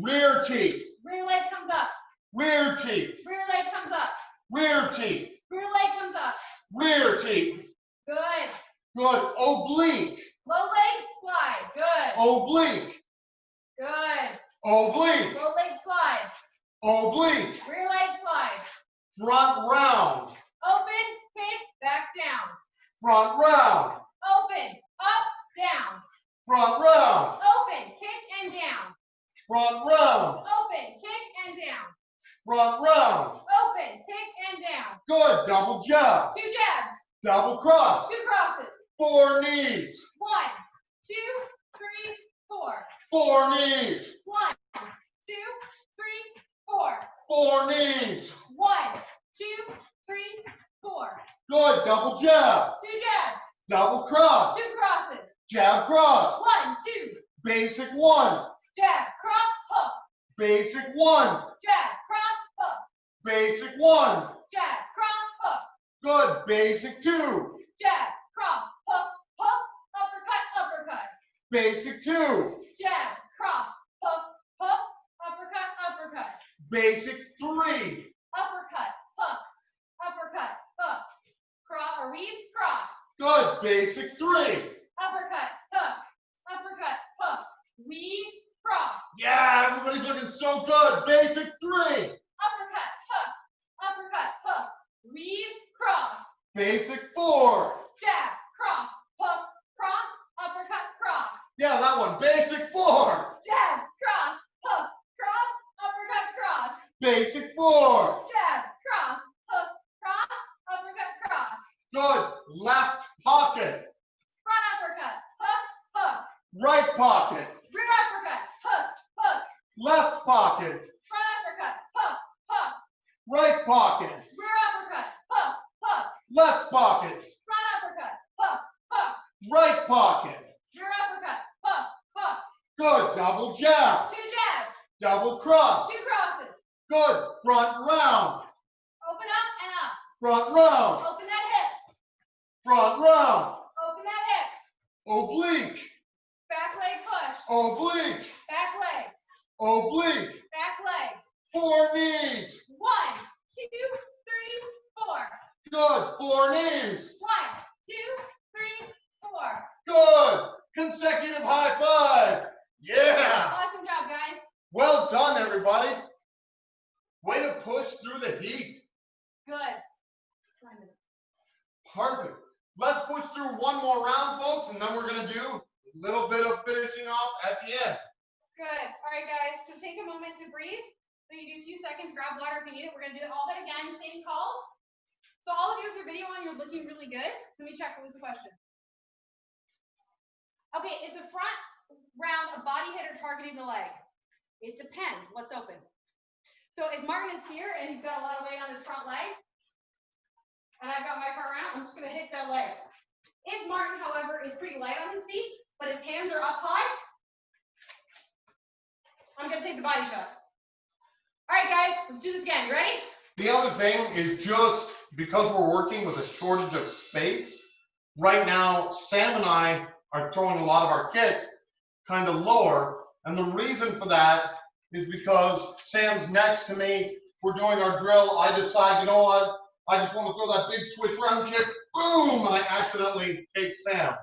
Rear teeth. Rear leg comes up. Rear teeth. Rear leg comes up. Rear teeth. Rear leg comes up. Rear teeth. Good. Good. Oblique. Low leg slide. Good. Oblique. Good. Oblique. Low leg slide. Oblique. Rear leg slide. Front round. Open, kick, back down. Front round. Open, up, down. Front round. Open, kick and down. Front round. Open, kick and down. Front round. Open, kick and down. Good. Double jab. 2 jabs. Double cross. 2 crosses. 4 knees. 1, 2, 3, 4. 4 knees. 1, 2, 3, 4. 4 knees. 1, 2, 3, 4. Good. Double jab. 2 jabs. Double cross. 2 crosses. Jab cross. 1, 2. Basic 1. Jab, cross, hook. Basic 1. Jab, cross, hook. Basic 1. Jab, cross, hook. Good. Basic 2. Jab, cross, hook, hook. Uppercut, uppercut. Basic 2. Jab, cross, hook, hook. Uppercut, uppercut. Basic 3. Uppercut, hook. Uppercut, hook. Cross or weave, cross. Good. Basic 3. Uppercut, hook. Uppercut, hook. Weave, cross. Yeah, everybody's looking so good. Basic 3. Uppercut, hook. Uppercut, hook. Weave, cross. Basic 4. Jab, cross, hook, cross. Uppercut, cross. Yeah, that one. Basic 4. Jab, cross, hook, cross. Uppercut, cross. Basic 4. Jab, cross, hook, cross. Uppercut, cross. Good. Left pocket. Front uppercut, hook, hook. Right pocket. Rear uppercut, hook, hook. Left pocket. Front uppercut, hook, hook. Right pocket. Rear uppercut, hook, hook. Left pocket. Front uppercut, hook, hook. Right pocket. Rear uppercut, hook, hook. Good. Double jab. 2 jabs. Double cross. 2 crosses. Good. Front round. Open up and up. Front round. Open that hip. Front round. Open that hip. Oblique. Back leg push. Oblique. Back leg. Oblique. Back leg. 4 knees. 1, 2, 3, 4. Good. 4 knees. 1, 2, 3, 4. Good. Consecutive high five. Yeah. Awesome job, guys. Well done, everybody. Way to push through the heat. Good. 5 minutes. Perfect. Let's push through one more round, folks, and then we're going to do a little bit of finishing off at the end. Good. All right, guys. So take a moment to breathe. So you do a few seconds, grab water if you need it. We're going to do all that again, same call. So all of you with your video on, you're looking really good. Let me check. What was the question? Okay, is the front round a body hit or targeting the leg? It depends. What's open? So if Martin is here and he's got a lot of weight on his front leg, and I've got my front round, I'm just going to hit that leg. If Martin, however, is pretty light on his feet, but his hands are up high, I'm going to take the body shot. All right, guys, let's do this again. You ready? The other thing is just because we're working with a shortage of space, right now, Sam and I are throwing a lot of our kicks kind of lower. And the reason for that is because Sam's next to me. We're doing our drill. I decide, you know what? I just want to throw that big switch round kick. Boom! And I accidentally take Sam.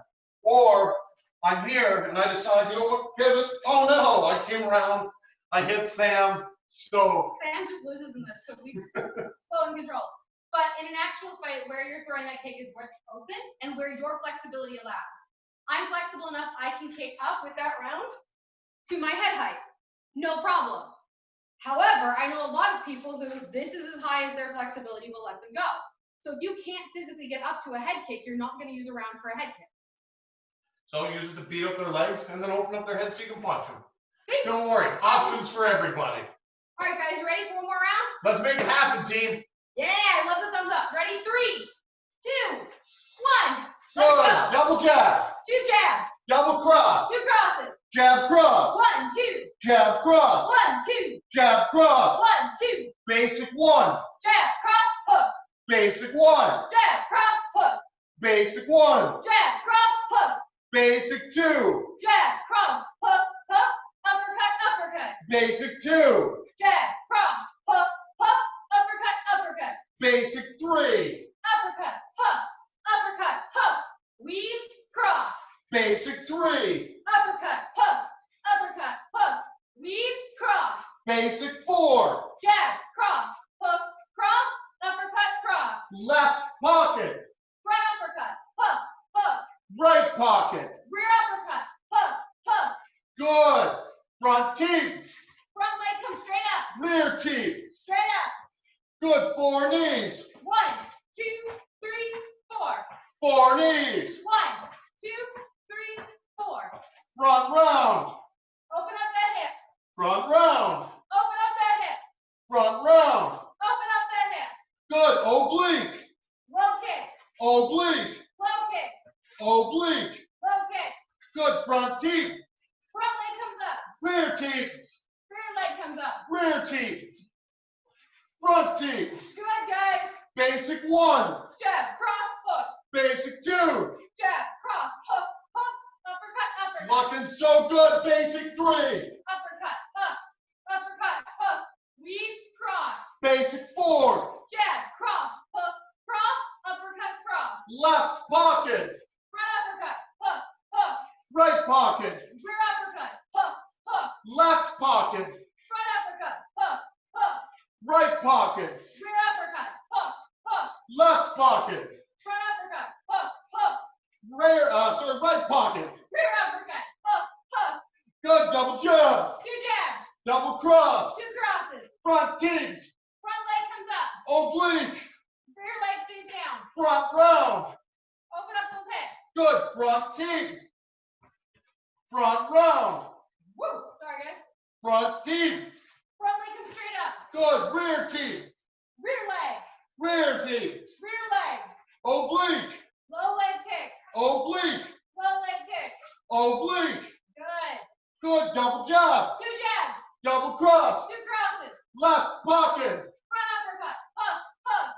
Or I'm here and I decide, you know what? Pivot. Oh no! I came around. I hit Sam. So Sam just loses in this, so we slow and control. But in an actual fight, where you're throwing that kick is where it's open and where your flexibility allows. I'm flexible enough, I can kick up with that round to my head height. No problem. However, I know a lot of people who this is as high as their flexibility will let them go. So if you can't physically get up to a head kick, you're not going to use a round for a head kick. So use it to beat up their legs and then open up their head so you can punch them. See? Don't worry, options for everybody. All right, guys, you ready for one more round? Let's make it happen, team. Yeah, I love the thumbs up. Ready? 3, 2, 1. Good. Let's go. Double jab. 2 jabs. Double cross. 2 crosses. Jab cross. 1, 2. Jab cross. 1, 2. Jab cross. 1, 2. Basic 1. Jab, cross, hook. Basic 1. Jab, cross, hook. Basic 1. Jab, cross, hook. Basic 2. Jab, cross, hook, hook. Uppercut, uppercut. Basic 2. Jab, cross, hook, hook. Uppercut, uppercut. Basic 3. Uppercut, hook. Uppercut, hook. Weave, cross. Basic 3. Uppercut, hook. Uppercut, hook. Weave, cross. Basic 4. Jab, cross, hook, cross. Uppercut, cross. Left pocket. Front uppercut, hook, hook. Right pocket. Rear uppercut, hook, hook. Good. Front teeth. Front leg comes straight up. Rear teeth. Straight up. Good. 4 knees. 1, 2, 3, 4. 4 knees. 1, 2, 3, 4. Front round. Open up that hip. Front round. Open up that hip. Front round. Open up that hip. Good. Oblique. Low kick. Oblique. Low kick. Oblique. Low kick. Good. Front teeth. Front leg comes up. Rear teeth. Rear leg comes up. Rear teeth. Front teeth. Good, guys. Basic 1. Jab, cross, hook. Basic 2. Jab, cross, hook, hook. Uppercut, uppercut. Looking so good. Basic 3. Uppercut, hook. Uppercut, hook. Weave, cross. Basic 4. Jab, cross, hook, cross. Uppercut, cross. Left pocket. Front uppercut, hook, hook. Right pocket. Rear uppercut, hook, hook. Left pocket. Front uppercut, hook, hook. Right pocket. Rear uppercut, hook, hook. Left pocket. Front uppercut, hook, hook. Right pocket. Rear uppercut, hook, hook. Good. Double jab. 2 jabs, Double cross. 2 crosses. Front teeth. Front leg comes up. Oblique. Rear leg stays down. Front round. Open up those hips. Good. Front teeth. Front round. Woo! Sorry, guys. Front teeth. Front leg comes straight up. Good. Rear teeth. Rear leg. Rear teeth. Rear leg. Oblique. Low leg kick. Oblique. Low leg kick. Oblique. Good. good. Double jab. 2 jabs. Double cross. 2 crosses. Left pocket. Front uppercut. Hook, hook.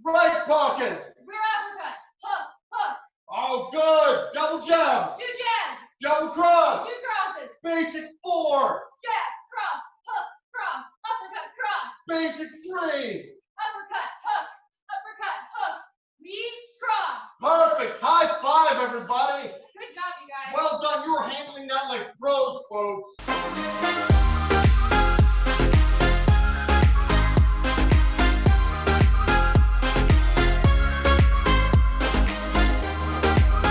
Right pocket. Rear uppercut. Hook, hook. Oh, good. Double jab. 2 jabs. Double cross. 2 crosses. Basic 4. Jab, cross, hook, cross, uppercut, cross. Basic 3. Uppercut, hook, uppercut, hook. Weave, cross. Perfect. High five, everybody. Good job, you guys. Well done. You were handling that like pros, folks.